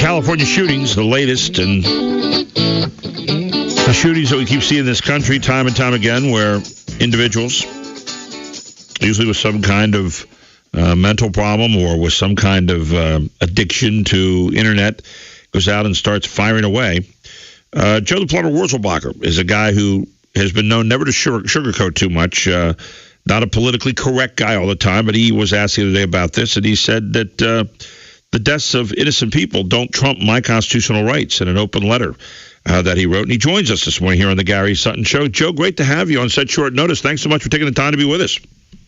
California shootings, the latest, and the shootings that we keep seeing in this country time and time again, where individuals, usually with some kind of mental problem or with some kind of addiction to internet, goes out and starts firing away. Joe the Plumber Wurzelbacher is a guy who has been known never to sugarcoat too much. Not a politically correct guy all the time, but he was asked the other day about this, and he said that the deaths of innocent people don't trump my constitutional rights in an open letter that he wrote. And he joins us this morning here on the Gary Sutton Show. Joe, great to have you on such short notice. Thanks so much for taking the time to be with us.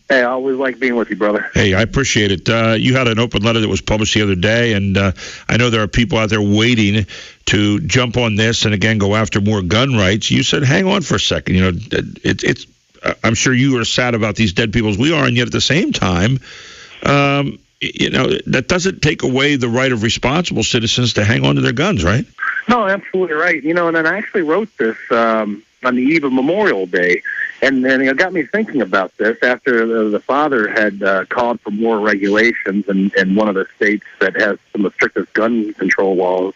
Hey, I always like being with you, brother. Hey, I appreciate it. You had an open letter that was published the other day, and I know there are people out there waiting to jump on this and, again, go after more gun rights. You said, hang on for a second. You know, it's I'm sure you are sad about these dead people as we are, and yet at the same time, you know, that doesn't take away the right of responsible citizens to hang on to their guns, right? No, absolutely right. You know, and then I actually wrote this on the eve of Memorial Day, and it got me thinking about this after the father had called for more regulations in one of the states that has some of the strictest gun control laws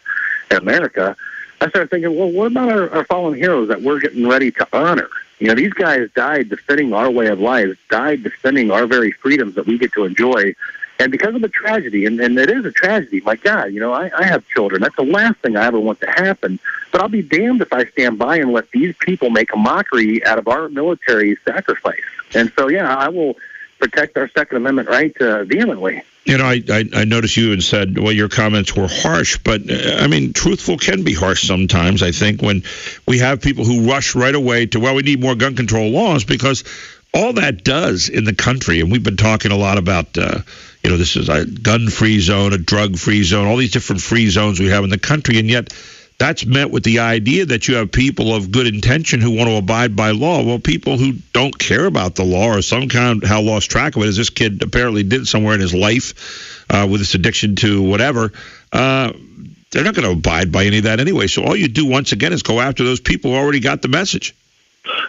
in America. I started thinking, well, what about our fallen heroes that we're getting ready to honor? You know, these guys died defending our way of life, died defending our very freedoms that we get to enjoy. And because of the tragedy, and it is a tragedy, my God, you know, I have children. That's the last thing I ever want to happen. But I'll be damned if I stand by and let these people make a mockery out of our military sacrifice. And so, yeah, I will protect our Second Amendment right vehemently. You know, I noticed you and said, well, your comments were harsh, but, I mean, truthful can be harsh sometimes, I think, when we have people who rush right away to, well, we need more gun control laws, because all that does in the country, and we've been talking a lot about, you know, this is a gun-free zone, a drug-free zone, all these different free zones we have in the country, and yet that's met with the idea that you have people of good intention who want to abide by law. Well, people who don't care about the law or somehow lost track of it, as this kid apparently did somewhere in his life with this addiction to whatever, they're not going to abide by any of that anyway. So all you do, once again, is go after those people who already got the message.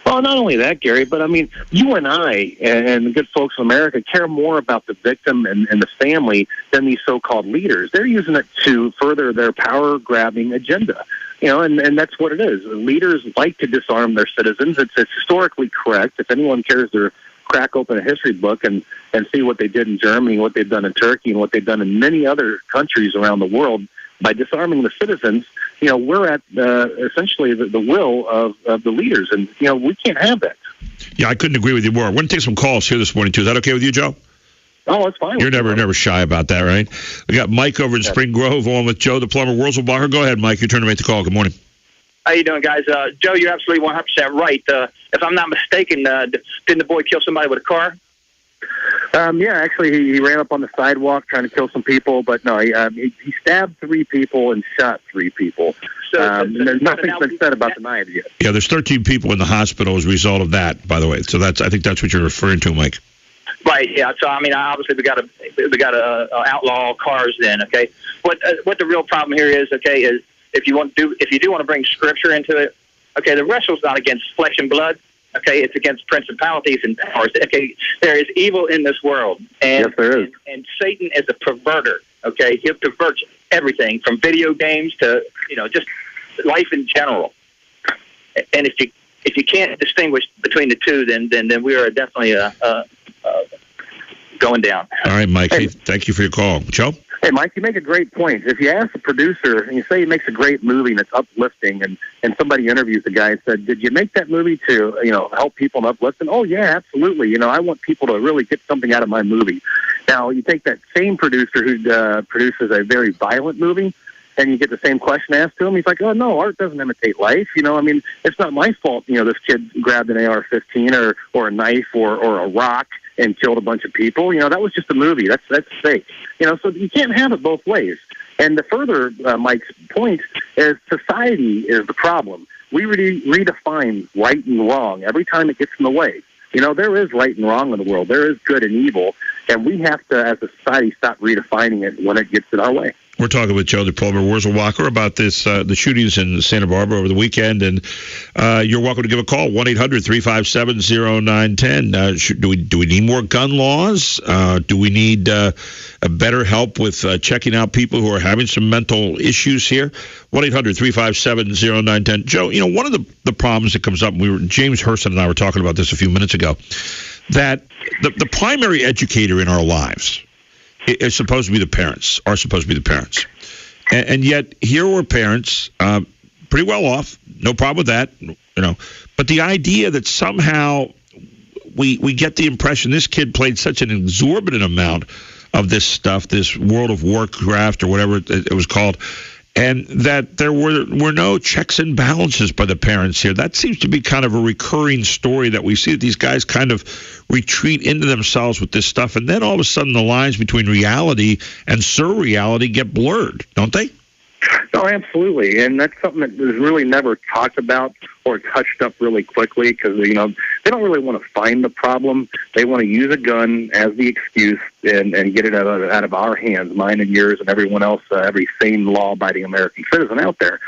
Well, not only that, Gary, but I mean, you and I and the good folks in America care more about the victim and the family than these so-called leaders. They're using it to further their power-grabbing agenda. You know, and that's what it is. Leaders like to disarm their citizens. It's historically correct. If anyone cares to crack open a history book and see what they did in Germany, what they've done in Turkey, and what they've done in many other countries around the world by disarming the citizens, you know, we're at essentially the will of the leaders, and, you know, we can't have that. Yeah, I couldn't agree with you more. We're going to take some calls here this morning, too. Is that okay with you, Joe? Oh, it's fine. You're never shy about that, right? We got Mike over in Spring Grove on with Joe the Plumber Wurzelbacher. Go ahead, Mike. Your turn to make the call. Good morning. How you doing, guys? Joe, you're absolutely 100% right. If I'm not mistaken, didn't the boy kill somebody with a car? Yeah, actually, he ran up on the sidewalk trying to kill some people, but no, he stabbed 3 people and shot 3 people. So there's nothing's been said about the knives yet. Yeah, there's 13 people in the hospital as a result of that, by the way. So I think that's what you're referring to, Mike. Right. Yeah. So I mean, obviously we got to outlaw cars then. Okay. What the real problem here is, okay, is if you do want to bring scripture into it, okay, the wrestle's not against flesh and blood. Okay, it's against principalities and powers. Okay, there is evil in this world, and yes, there is. And Satan is a perverter. Okay, he'll pervert everything from video games to, you know, just life in general. And if you can't distinguish between the two, then we are definitely going down. All right, Mike. Hey, thank you for your call, Joe. Hey, Mike, you make a great point. If you ask a producer and you say he makes a great movie and it's uplifting, and somebody interviews the guy and said, did you make that movie to, you know, help people and uplift them? Oh, yeah, absolutely. You know, I want people to really get something out of my movie. Now, you take that same producer who produces a very violent movie, and you get the same question asked to him. He's like, oh, no, art doesn't imitate life. You know, I mean, it's not my fault, you know, this kid grabbed an AR-15 or a knife or a rock and killed a bunch of people. You know, that was just a movie. That's fake. You know, so you can't have it both ways. And the further Mike's point is society is the problem. We redefine right and wrong every time it gets in the way. You know, there is right and wrong in the world. There is good and evil. And we have to, as a society, stop redefining it when it gets in our way. We're talking with Joe the Plumber Wurzelbacher about this the shootings in Santa Barbara over the weekend, and you're welcome to give a call, 1-800-357-0910. Do we need more gun laws? Do we need a better help with checking out people who are having some mental issues here? 1-800-357-0910. Joe, one of the problems that comes up, James Hurston and I were talking about this a few minutes ago, that the primary educator in our lives is supposed to be the parents, And yet here were parents, pretty well off, no problem with that, But the idea that somehow we get the impression this kid played such an exorbitant amount of this stuff, this World of Warcraft or whatever it was called, and that there were no checks and balances by the parents here. That seems to be kind of a recurring story that we see, that these guys kind of retreat into themselves with this stuff, and then all of a sudden the lines between reality and surreality get blurred, don't they? No, absolutely, and that's something that is really never talked about or touched up really quickly, because they don't really want to find the problem. They want to use a gun as the excuse and get it out of our hands, mine and yours, and everyone else, every sane, law-abiding American citizen out there.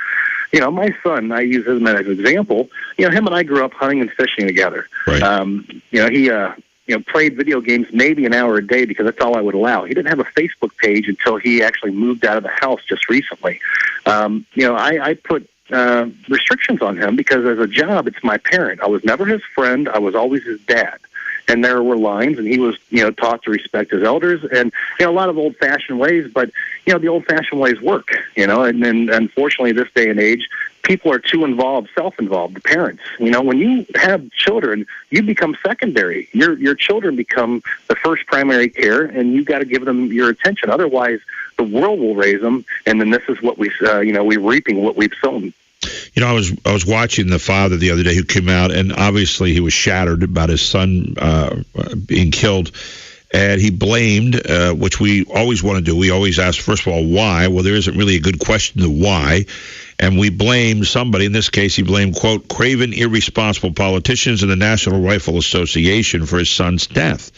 My son, I use him as an example. Him and I grew up hunting and fishing together. Right. He played video games maybe an hour a day because that's all I would allow. He didn't have a Facebook page until he actually moved out of the house just recently. I put restrictions on him because as a job, it's my parent. I was never his friend. I was always his dad. And there were lines, and he was, taught to respect his elders, and a lot of old-fashioned ways. But the old-fashioned ways work, and then unfortunately, this day and age, people are too involved, self-involved. The parents, when you have children, you become secondary. Your children become the first primary care, and you've got to give them your attention. Otherwise, the world will raise them, and then this is what we're reaping what we've sown. I was watching the father the other day who came out, and obviously he was shattered about his son being killed, and he blamed, which we always want to do. We always ask, first of all, why? Well, there isn't really a good question to why, and we blame somebody. In this case, he blamed, quote, craven, irresponsible politicians and the National Rifle Association for his son's death.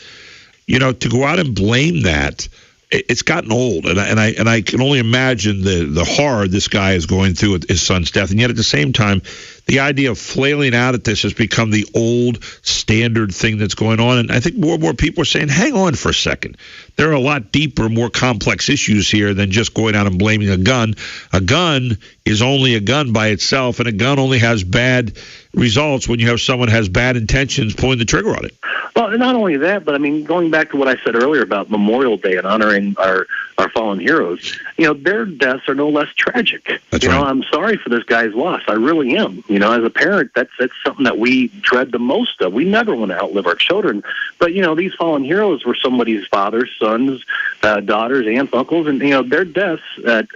To go out and blame that, it's gotten old, and I can only imagine the horror this guy is going through with his son's death. And yet at the same time, the idea of flailing out at this has become the old standard thing that's going on. And I think more and more people are saying, hang on for a second. There are a lot deeper, more complex issues here than just going out and blaming a gun. A gun is only a gun by itself, and a gun only has bad results when you have someone has bad intentions pulling the trigger on it. Well, not only that, but going back to what I said earlier about Memorial Day and honoring our fallen heroes, their deaths are no less tragic. That's right. I'm sorry for this guy's loss. I really am. As a parent, that's something that we dread the most of. We never want to outlive our children. But, these fallen heroes were somebody's fathers, sons, daughters, aunts, uncles, and, their deaths at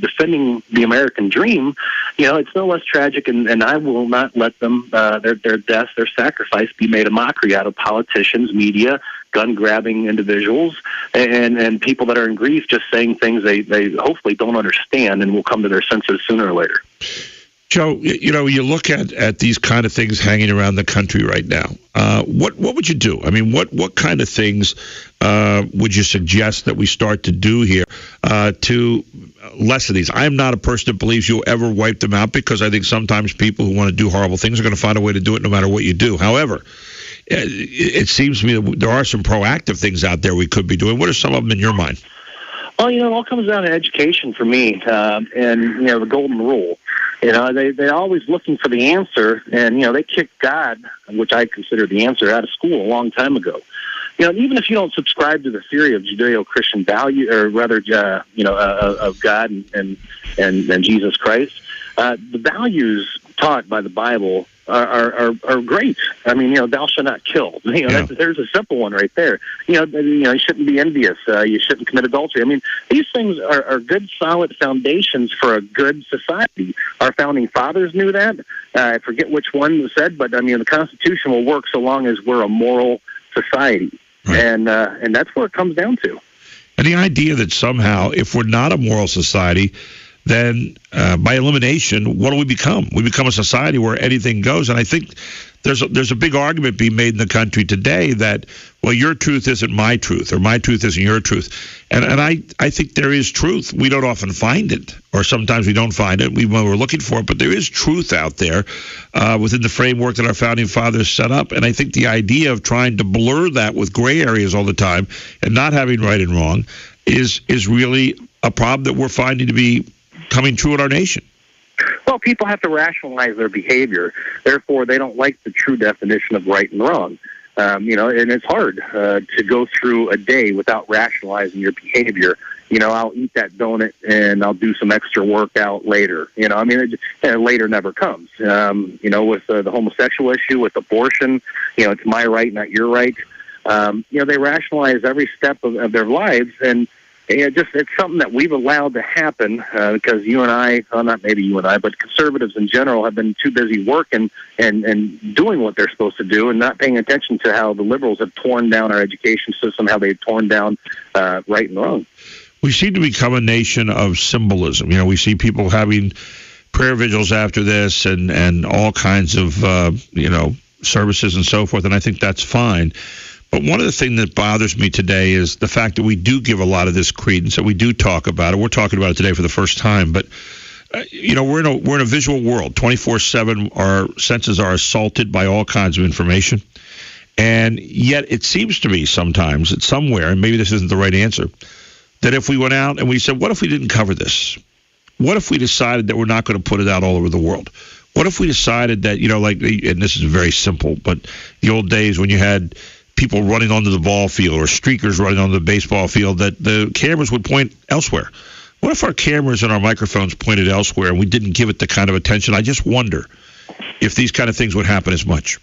defending the American dream, it's no less tragic, and I will not let them, their deaths, their sacrifice be made a mockery out of politicians, media, gun-grabbing individuals, and people that are in grief just saying things they hopefully don't understand and will come to their senses sooner or later. Joe, you look at these kind of things hanging around the country right now. What would you do? I mean, what kind of things would you suggest that we start to do here to lessen these? I am not a person that believes you'll ever wipe them out, because I think sometimes people who want to do horrible things are going to find a way to do it no matter what you do. However, it seems to me that there are some proactive things out there we could be doing. What are some of them in your mind? Well, it all comes down to education for me, and the golden rule. They're always looking for the answer, and they kicked God, which I consider the answer, out of school a long time ago. Even if you don't subscribe to the theory of Judeo-Christian value, or rather, of God and Jesus Christ, the values taught by the Bible are great. I mean, thou shalt not kill. There's a simple one right there. You shouldn't be envious. You shouldn't commit adultery. I mean, these things are good, solid foundations for a good society. Our founding fathers knew that. I forget which one said, but the Constitution will work so long as we're a moral society, right. And that's where it comes down to. And the idea that somehow, if we're not a moral society, then by elimination, what do we become? We become a society where anything goes. And I think there's a big argument being made in the country today that well, your truth isn't my truth, or my truth isn't your truth. And I think there is truth. We don't often find it, or sometimes we don't find it when we're looking for it, but there is truth out there within the framework that our founding fathers set up. And I think the idea of trying to blur that with gray areas all the time and not having right and wrong is really a problem that we're finding to be coming true in our nation. Well, people have to rationalize their behavior. Therefore, they don't like the true definition of right and wrong. And it's hard to go through a day without rationalizing your behavior. I'll eat that donut and I'll do some extra workout later. Later never comes. With the homosexual issue, with abortion, it's my right, not your right. They rationalize every step of their lives, and it's something that we've allowed to happen because you and I, well, not maybe you and I, but conservatives in general have been too busy working and doing what they're supposed to do and not paying attention to how the liberals have torn down our education system, how they've torn down right and wrong. We seem to become a nation of symbolism. We see people having prayer vigils after this and all kinds of, services and so forth, and I think that's fine. But one of the things that bothers me today is the fact that we do give a lot of this credence, that we do talk about it. We're talking about it today for the first time, but we're in a visual world. 24/7, our senses are assaulted by all kinds of information, and yet it seems to me sometimes that somewhere, and maybe this isn't the right answer, that if we went out and we said, "What if we didn't cover this? What if we decided that we're not going to put it out all over the world? What if we decided that and this is very simple, but the old days when you had people running onto the ball field or streakers running onto the baseball field, that the cameras would point elsewhere? What if our cameras and our microphones pointed elsewhere and we didn't give it the kind of attention? I just wonder if these kind of things would happen as much.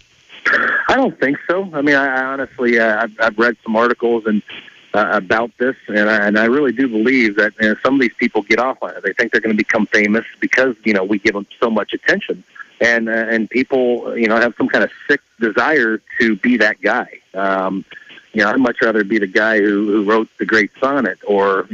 I don't think so. I mean, I honestly, I've read some articles and about this, and I really do believe that some of these people get off on it. They think they're going to become famous because, we give them so much attention. And people, have some kind of sick desire to be that guy. I'd much rather be the guy who wrote the great sonnet or,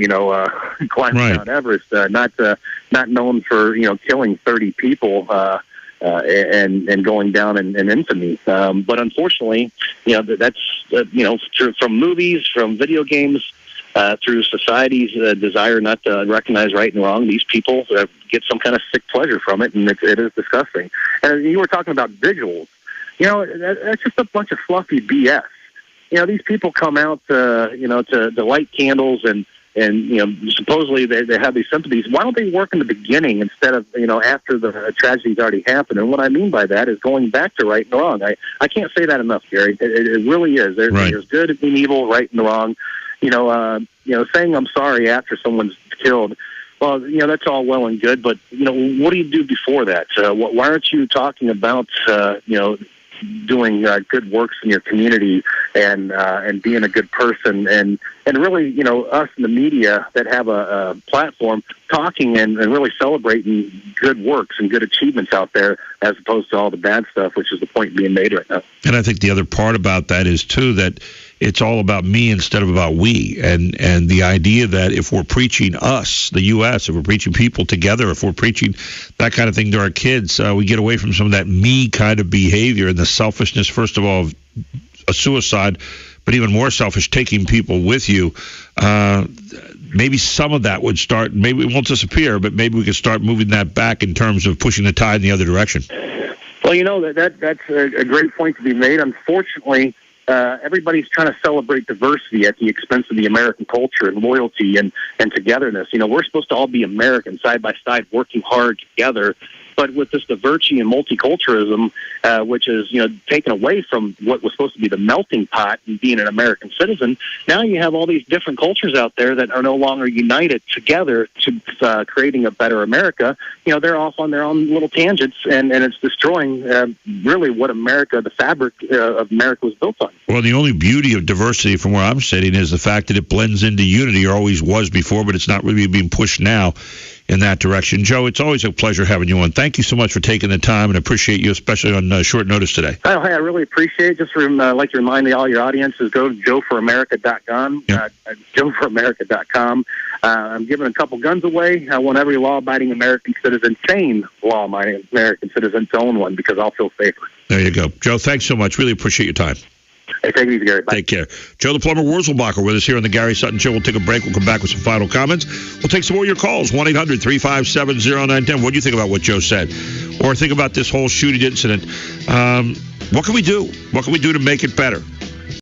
climbed Mount Everest, not known for, killing 30 people and going down in infamy. But unfortunately, that's, from movies, from video games, through society's desire not to recognize right and wrong, these people get some kind of sick pleasure from it, and it is disgusting. And you were talking about visuals. That's just a bunch of fluffy BS. These people come out, to light candles and supposedly they have these sympathies. Why don't they work in the beginning instead of, after the tragedy's already happened? And what I mean by that is going back to right and wrong. I can't say that enough, Gary. It really is. There's good and evil, right and wrong. Saying I'm sorry after someone's killed, well, that's all well and good, but, what do you do before that? Why aren't you talking about, doing good works in your community and being a good person and really, us in the media that have a platform talking and really celebrating good works and good achievements out there as opposed to all the bad stuff, which is the point being made right now. And I think the other part about that is, too, that it's all about me instead of about we. And the idea that if we're preaching us, the U.S., if we're preaching people together, if we're preaching that kind of thing to our kids, we get away from some of that me kind of behavior and the selfishness, first of all, of a suicide, but even more selfish, taking people with you. Maybe some of that would start, maybe it won't disappear, but maybe we could start moving that back in terms of pushing the tide in the other direction. Well, that's a great point to be made. Unfortunately, everybody's trying to celebrate diversity at the expense of the American culture and loyalty and togetherness. We're supposed to all be American, side by side, working hard together. But with this diversity and multiculturalism, which is, taken away from what was supposed to be the melting pot and being an American citizen, now you have all these different cultures out there that are no longer united together to creating a better America. They're off on their own little tangents, and it's destroying really what America, the fabric of America was built on. Well, the only beauty of diversity from where I'm sitting is the fact that it blends into unity, or always was before, but it's not really being pushed now in that direction. Joe, it's always a pleasure having you on. Thank you so much for taking the time, and appreciate you, especially on short notice today. Oh, hey, I really appreciate it. Just like to remind all your audiences, go to joeforamerica.com. Yep. joeforamerica.com. I'm giving a couple guns away. I want every law-abiding American citizen, sane law-abiding American citizen, to own one, because I'll feel safer. There you go. Joe, thanks so much. Really appreciate your time. Hey, take it easy, Gary. Bye. Take care. Joe the Plumber Wurzelbacher with us here on the Gary Sutton Show. We'll take a break. We'll come back with some final comments. We'll take some more of your calls. 1-800-357-0910. What do you think about what Joe said? Or think about this whole shooting incident. What can we do? What can we do to make it better?